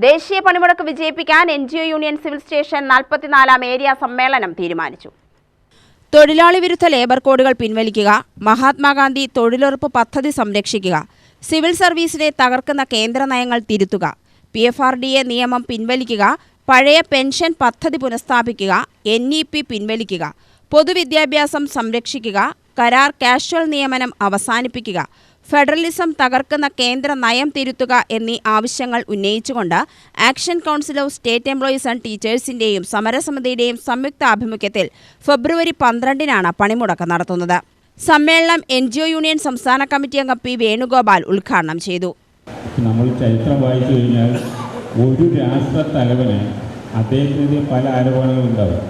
ദേശീയ പണിമുടക്ക് വിജയിപ്പിക്കാൻ NGO union civil station 44ാം area സമ്മേളനം തീരുമാനിച്ചു. തൊഴിലാളി വിരുദ്ധ ലേബർ കോഡുകൾ പിൻവലിക്കുക, മഹാത്മാഗാന്ധി തൊഴിലുറപ്പ് പദ്ധതി സംരക്ഷിക്കുക, സിവിൽ സർവീസിനെ തകർക്കുന്ന കേന്ദ്ര നയങ്ങൾ തിരുത്തുക, PFRDA നിയമം പിൻവലിക്കുക, പഴയ പെൻഷൻ പദ്ധതി പുനഃസ്ഥാപിക്കുക, NEP പിൻവലിക്കുക, പൊതുവിദ്യാഭ്യാസം സംരക്ഷിക്കുക, കരാർ കാഷ്വൽ നിയമനം അവസാനിപ്പിക്കുക, ഫെഡറലിസം തകർക്കുന്ന കേന്ദ്ര നയം തിരുത്തുക എന്നീ ആവശ്യങ്ങൾ ഉന്നയിച്ചുകൊണ്ട് action council of state employees and ടീച്ചേഴ്സിന്റെയും സമരസമിതിയുടെയും സംയുക്ത ആഭിമുഖ്യത്തിൽ ഫെബ്രുവരി 12-നാണ് പണിമുടക്ക് നടത്തുന്നത്. സമ്മേളനം NGO യൂണിയൻ സംസ്ഥാന കമ്മിറ്റി അംഗം P. വേണുഗോപാൽ ഉദ്ഘാടനം ചെയ്തു. നമ്മൾ ചരിത്രം വായിച്ചു കഴിഞ്ഞാൽ ഒരു രാഷ്ട്ര തലവന് അദ്ദേഹത്തിനെതിരെ പല ആരോപണങ്ങളുണ്ടാവും.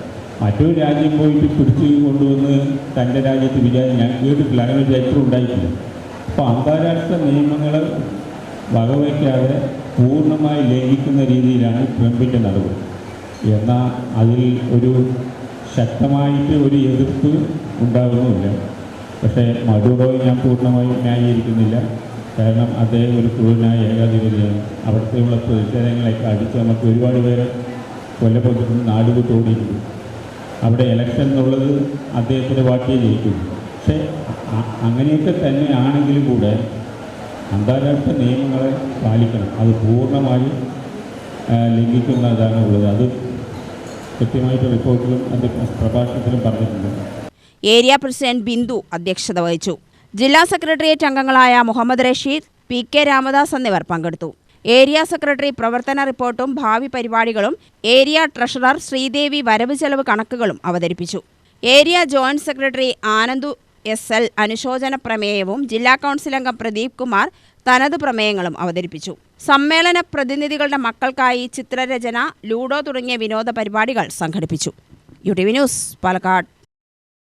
മറ്റൊരു രാജ്യം പോയിട്ട് പിടിച്ചു കൊണ്ടുവന്ന് തൻ്റെ രാജ്യത്ത് ഞാൻ കേട്ടിട്ടില്ല, അങ്ങനെ ഒരു ചരിത്രം ഉണ്ടായിട്ടില്ല. അപ്പോൾ അന്താരാഷ്ട്ര നിയമങ്ങൾ വകവയ്ക്കാതെ പൂർണ്ണമായി ലംഘിക്കുന്ന രീതിയിലാണ് ട്രംപിൻ്റെ നടപടി. എന്നാൽ അതിൽ ഒരു ശക്തമായിട്ട് ഒരു എതിർപ്പ് ഉണ്ടാകുന്നുമില്ല. പക്ഷേ മഡൂറോയെ ഞാൻ പൂർണ്ണമായും ന്യായീകരിക്കുന്നില്ല. കാരണം അദ്ദേഹം ഒരു ക്രൂരനായ ഏകാധിപതിയാണ്. അവിടുത്തെയുള്ള പ്രതിഷേധങ്ങളൊക്കെ അടിച്ച് നമുക്ക് ഒരുപാട് പേരെ കൊല്ലപ്പെട്ടിട്ടുണ്ട്, നാടുവിട്ട് ഓടിയിട്ടുണ്ട്. അവിടെ ഇലക്ഷൻ എന്നുള്ളത് അദ്ദേഹത്തിൻ്റെ പാർട്ടിയെ ജയിക്കുന്നു. പക്ഷേ അങ്ങനെയൊക്കെ തന്നെ ആണെങ്കിലും കൂടെ അന്താരാഷ്ട്ര നിയമങ്ങളെ പാലിക്കണം. അത് പൂർണ്ണമായി ലംഘിക്കുന്നതാണ് ഉള്ളത്. അത് കൃത്യമായിട്ട് റിപ്പോർട്ടിലും അതിൻ്റെ പ്രഭാഷണത്തിലും പറഞ്ഞിട്ടുണ്ട്. ഏരിയ പ്രസിഡന്റ് ബിന്ദു അധ്യക്ഷത വഹിച്ചു. ജില്ലാ സെക്രട്ടേറിയറ്റ് അംഗങ്ങളായ മുഹമ്മദ് റഷീദ്, PK രാമദാസ് എന്നിവർ പങ്കെടുത്തു. ഏരിയ സെക്രട്ടറി പ്രവർത്തന റിപ്പോർട്ടും ഭാവി പരിപാടികളും, ഏരിയ ട്രഷറർ ശ്രീദേവി വരവ് ചെലവ് കണക്കുകളും അവതരിപ്പിച്ചു. Area joint secretary Anandu SL അനുശോചന പ്രമേയവും ജില്ലാ കൗൺസിൽ അംഗം പ്രദീപ് കുമാർ തനത് പ്രമേയങ്ങളും അവതരിപ്പിച്ചു. സമ്മേളന പ്രതിനിധികളുടെ മക്കൾക്കായി ചിത്രരചന, ലൂഡോ തുടങ്ങിയ വിനോദ പരിപാടികൾ സംഘടിപ്പിച്ചു. UTV news, Palakkad.